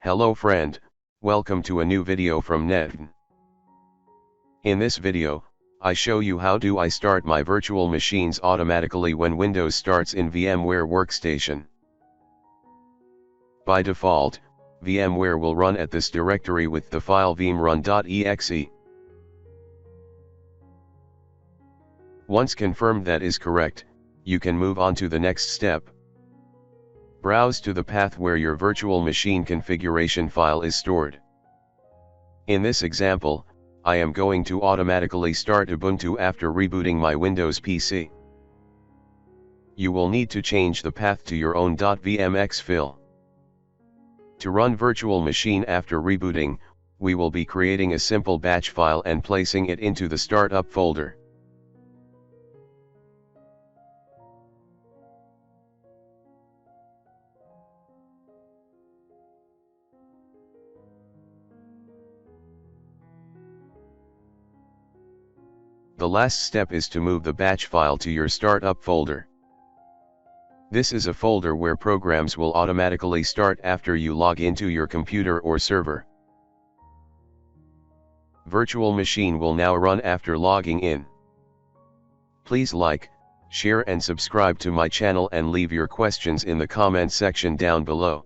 Hello friend, welcome to a new video from Netn. In this video, I show you how do I start my virtual machines automatically when Windows starts in VMware Workstation. By default, VMware will run at this directory with the file vmrun.exe. Once confirmed that is correct, you can move on to the next step. Browse to the path where your virtual machine configuration file is stored. In this example, I am going to automatically start Ubuntu after rebooting my Windows PC. You will need to change the path to your own .vmx file. To run virtual machine after rebooting, we will be creating a simple batch file and placing it into the startup folder. The last step is to move the batch file to your startup folder. This is a folder where programs will automatically start after you log into your computer or server. Virtual machine will now run after logging in. Please like, share and subscribe to my channel and leave your questions in the comment section down below.